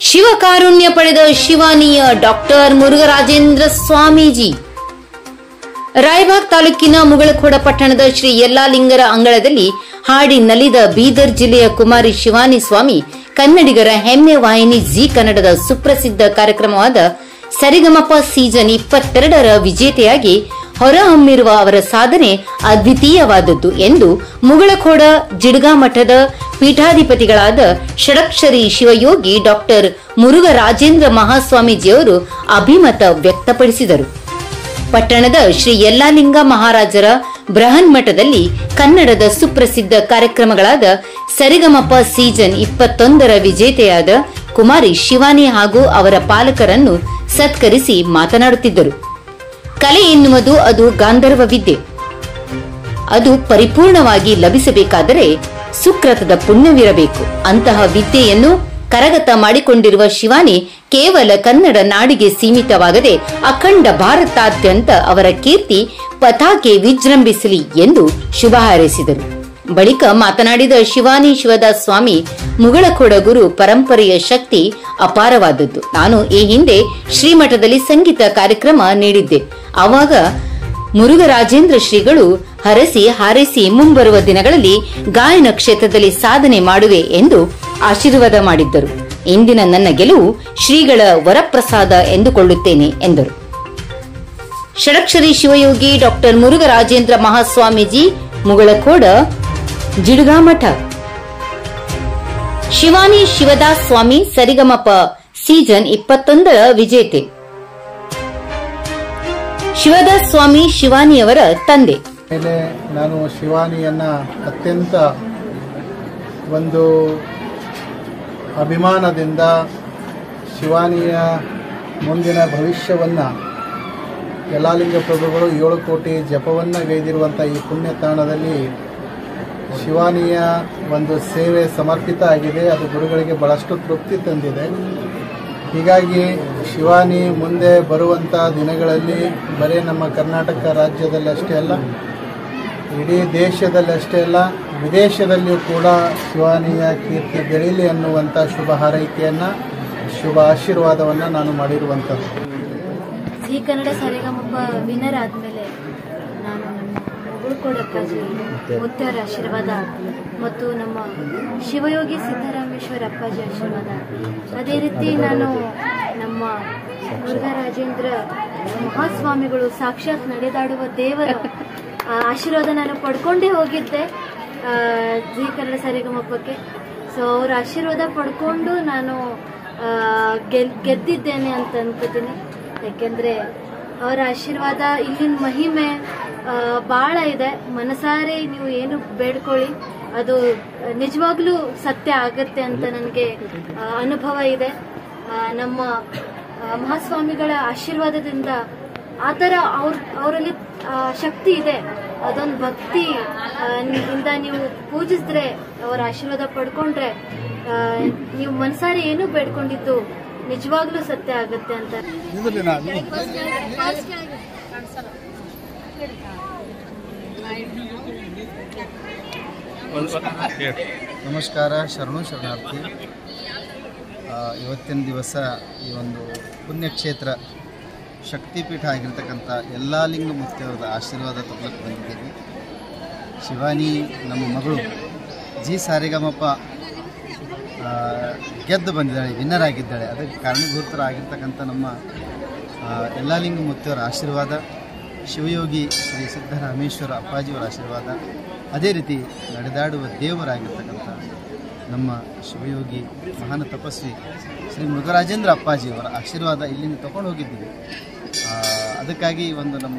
ಶಿವಕಾರುಣ್ಯ ಪಡೆದ ಶಿವಾನಿಯ ಡಾಕ್ಟರ್ ಮುರುಘರಾಜೇಂದ್ರ ಸ್ವಾಮೀಜಿ. ರಾಯಬಾಗ್ ತಾಲೂಕಿನ ಮುಗಳಖೋಡ ಪಟ್ಟಣದ ಶ್ರೀ ಯಲ್ಲಾಲಿಂಗರ ಅಂಗಳದಲ್ಲಿ ಹಾಡಿ ನಲಿದ ಬೀದರ್ ಜಿಲ್ಲೆಯ ಕುಮಾರಿ ಶಿವಾನಿ ಸ್ವಾಮಿ ಕನ್ನಡಿಗರ ಹೆಮ್ಮೆ ವಾಹಿನಿ ಜಿ ಕನ್ನಡದ ಸುಪ್ರಸಿದ್ಧ ಕಾರ್ಯಕ್ರಮವಾದ ಸರಿಗಮಪ ಸೀಸನ್ 22ರ ವಿಜೇತೆಯಾಗಿ ಹೊರಹೊಮ್ಮಿರುವ ಅವರ ಸಾಧನೆ ಅದ್ವಿತೀಯವಾದದ್ದು ಎಂದು ಮುಗಳಖೋಡ ಜಿಡ್ಗಾ ಮಠದ ಪೀಠಾಧಿಪತಿಗಳಾದ ಷಡಕ್ಷರಿ ಶಿವಯೋಗಿ ಡಾಕ್ಟರ್ ಮುರುಘರಾಜೇಂದ್ರ ಮಹಾಸ್ವಾಮೀಜಿಯವರು ಅಭಿಮತ ವ್ಯಕ್ತಪಡಿಸಿದರು. ಪಟ್ಟಣದ ಶ್ರೀ ಯಲ್ಲಾಲಿಂಗ ಮಹಾರಾಜರ ಬೃಹನ್ ಮಠದಲ್ಲಿ ಕನ್ನಡದ ಸುಪ್ರಸಿದ್ಧ ಕಾರ್ಯಕ್ರಮಗಳಾದ ಸರಿಗಮಪ ಸೀಸನ್ 21ರ ವಿಜೇತೆಯಾದ ಕುಮಾರಿ ಶಿವಾನಿ ಹಾಗೂ ಅವರ ಪಾಲಕರನ್ನು ಸತ್ಕರಿಸಿ ಮಾತನಾಡುತ್ತಿದ್ದರು. ಕಲೆ ಎನ್ನುವುದು ಅದು ಗಾಂಧರ್ವ ವಿದ್ಯೆ. ಅದು ಪರಿಪೂರ್ಣವಾಗಿ ಲಭಿಸಬೇಕಾದರೆ ಸುಕೃತದ ಪುಣ್ಯವಿರಬೇಕು. ಅಂತಹ ವಿದ್ಯೆಯನ್ನು ಕರಗತ ಮಾಡಿಕೊಂಡಿರುವ ಶಿವಾನಿ ಕೇವಲ ಕನ್ನಡ ನಾಡಿಗೆ ಸೀಮಿತವಾಗದೆ ಅಖಂಡ ಭಾರತಾದ್ಯಂತ ಅವರ ಕೀರ್ತಿ ಪತಾಕೆ ವಿಜೃಂಭಿಸಲಿ ಎಂದು ಶುಭ ಹಾರೈಸಿದರು. ಬಳಿಕ ಮಾತನಾಡಿದ ಶಿವಾನಿ ಶಿವದಾಸ್ ಸ್ವಾಮಿ, ಮುಗಳಖೋಡ ಗುರು ಪರಂಪರೆಯ ಶಕ್ತಿ ಅಪಾರವಾದದ್ದು. ನಾನು ಈ ಹಿಂದೆ ಶ್ರೀಮಠದಲ್ಲಿ ಸಂಗೀತ ಕಾರ್ಯಕ್ರಮ ನೀಡಿದ್ದೆ. ಆವಾಗ ಮುರುಘರಾಜೇಂದ್ರ ಶ್ರೀಗಳು ಹರಸಿ ಹಾರೈಸಿ ಮುಂಬರುವ ದಿನಗಳಲ್ಲಿ ಗಾಯನ ಕ್ಷೇತ್ರದಲ್ಲಿ ಸಾಧನೆ ಮಾಡುವೆ ಎಂದು ಆಶೀರ್ವಾದ ಮಾಡಿದ್ದರು. ಇಂದಿನ ನನ್ನ ಗೆಲುವು ಶ್ರೀಗಳ ವರಪ್ರಸಾದ ಎಂದುಕೊಳ್ಳುತ್ತೇನೆ ಎಂದರು. ಷಡಕ್ಷರಿ ಶಿವಯೋಗಿ ಡಾಕ್ಟರ್ ಮುರುಘರಾಜೇಂದ್ರ ಮಹಾಸ್ವಾಮೀಜಿ, ಮುಗಳಖೋಡ ಜಿಡ್ಗಾ ಮಠ. ಶಿವಾನಿ ಶಿವದಾಸ್ ಸ್ವಾಮಿ ಸರಿಗಮಪ ಸೀಸನ್ 21ರ ವಿಜೇತೆ. ಶಿವದಾಸ್ ಸ್ವಾಮಿ ಶಿವಾನಿಯವರ ತಂದೆ. ನಾನು ಶಿವಾನಿಯನ್ನ ಅತ್ಯಂತ ಒಂದು ಅಭಿಮಾನದಿಂದ ಶಿವಾನಿಯ ಮುಂದಿನ ಭವಿಷ್ಯವನ್ನು ಯಲ್ಲಾಲಿಂಗ ಪ್ರಭುಗಳು 7 ಕೋಟಿ ಜಪವನ್ನು ಗೈದಿರುವಂಥ ಈ ಪುಣ್ಯ ತಾಣದಲ್ಲಿ ಶಿವಾನಿಯ ಒಂದು ಸೇವೆ ಸಮರ್ಪಿತ ಆಗಿದೆ. ಅದು ಗುರುಗಳಿಗೆ ಬಹಳಷ್ಟು ತೃಪ್ತಿ ತಂದಿದೆ. ಹೀಗಾಗಿ ಶಿವಾನಿ ಮುಂದೆ ಬರುವಂಥ ದಿನಗಳಲ್ಲಿ ಬರೀ ನಮ್ಮ ಕರ್ನಾಟಕ ರಾಜ್ಯದಲ್ಲಷ್ಟೇ ಅಲ್ಲ, ಇಡೀ ದೇಶದಲ್ಲಷ್ಟೇ ಅಲ್ಲ, ವಿದೇಶದಲ್ಲಿಯೂ ಕೂಡ ಶಿವಾನಿಯ ಕೀರ್ತಿ ಬೆಳೀಲಿ ಅನ್ನುವಂಥ ಶುಭ ಹಾರೈಕೆಯನ್ನು, ಶುಭ ಆಶೀರ್ವಾದವನ್ನು ನಾನು ಮಾಡಿರುವಂಥದ್ದು. ಜಿ ಕನ್ನಡ ಸರಿಗಮಪ ವಿನ್ನರ್ ಆದಮೇಲೆ ನಾನು ಮುಗಳಖೋಡ ಅಪ್ಪಾಜಿ ಮುತ್ತೆಯವರ ಆಶೀರ್ವಾದ ಮತ್ತು ನಮ್ಮ ಶಿವಯೋಗಿ ಸಿದ್ದರಾಮೇಶ್ವರ ಅಪ್ಪಾಜಿ ಆಶೀರ್ವಾದ, ಅದೇ ರೀತಿ ನಾನು ನಮ್ಮ ಮುರುಘರಾಜೇಂದ್ರ ಮಹಾಸ್ವಾಮಿಗಳು ಸಾಕ್ಷಾತ್ ನಡೆದಾಡುವ ದೇವರ ಆಶೀರ್ವಾದ ನಾನು ಪಡ್ಕೊಂಡೇ ಹೋಗಿದ್ದೆ ಜಿ ಕನ್ನಡ ಸರಿಗಮಪಕ್ಕೆ. ಸೊ ಅವರ ಆಶೀರ್ವಾದ ಪಡ್ಕೊಂಡು ನಾನು ಗೆದ್ದಿದ್ದೇನೆ ಅಂತ ಅನ್ಕೋತೀನಿ. ಯಾಕೆಂದರೆ ಅವರ ಆಶೀರ್ವಾದ, ಇಲ್ಲಿನ ಮಹಿಮೆ ಭಾಳ ಇದೆ. ಮನಸಾರೆ ನೀವು ಏನು ಬೇಡ್ಕೊಳ್ಳಿ ಅದು ನಿಜವಾಗ್ಲೂ ಸತ್ಯ ಆಗತ್ತೆ ಅಂತ ನನಗೆ ಅನುಭವ ಇದೆ. ನಮ್ಮ ಮಹಾಸ್ವಾಮಿಗಳ ಆಶೀರ್ವಾದದಿಂದ ಆ ಥರ ಅವರಲ್ಲಿ ಶಕ್ತಿ ಇದೆ. ಅದೊಂದು ಭಕ್ತಿ ಇಂದ ನೀವು ಪೂಜಿಸಿದ್ರೆ, ಅವರ ಆಶೀರ್ವಾದ ಪಡ್ಕೊಂಡ್ರೆ, ನೀವು ಮನಸಾರೆ ಏನು ಬೇಡ್ಕೊಂಡಿದ್ದು ನಿಜವಾಗ್ಲೂ ಸತ್ಯ ಆಗತ್ತೆ ಅಂತ. ನಮಸ್ಕಾರ, ಶರಣಾರ್ಥಿ. ಇವತ್ತಿನ ದಿವಸ ಈ ಒಂದು ಪುಣ್ಯಕ್ಷೇತ್ರ ಶಕ್ತಿಪೀಠ ಆಗಿರ್ತಕ್ಕಂಥ ಯಲ್ಲಾಲಿಂಗ ಮುತ್ತಿಯವರ ಆಶೀರ್ವಾದ ತಗೊಳ್ಳಕ್ಕೆ ಬಂದಿದ್ದೀವಿ. ಶಿವಾನಿ ನಮ್ಮ ಮಗಳು ಜಿ ಸಾರಿಗಮಪ ಗೆದ್ದು ಬಂದಿದ್ದಾಳೆ, ವಿನ್ನರ್ ಆಗಿದ್ದಾಳೆ. ಅದಕ್ಕೆ ಕಾರಣೀಭೂತರಾಗಿರ್ತಕ್ಕಂಥ ನಮ್ಮ ಯಲ್ಲಾಲಿಂಗ ಮುತ್ತಿಯವರ ಆಶೀರ್ವಾದ, ಶಿವಯೋಗಿ ಶ್ರೀ ಸಿದ್ದರಾಮೇಶ್ವರ ಅಪ್ಪಾಜಿಯವರ ಆಶೀರ್ವಾದ, ಅದೇ ರೀತಿ ನಡೆದಾಡುವ ದೇವರಾಗಿರ್ತಕ್ಕಂಥ ನಮ್ಮ ಶಿವಯೋಗಿ ಮಹಾನ್ ತಪಸ್ವಿ ಶ್ರೀ ಮುರುಘರಾಜೇಂದ್ರ ಅಪ್ಪಾಜಿಯವರ ಆಶೀರ್ವಾದ ಇಲ್ಲಿಂದ ತಗೊಂಡು ಹೋಗಿದ್ದೀವಿ. ಅದಕ್ಕಾಗಿ ಒಂದು ನಮ್ಮ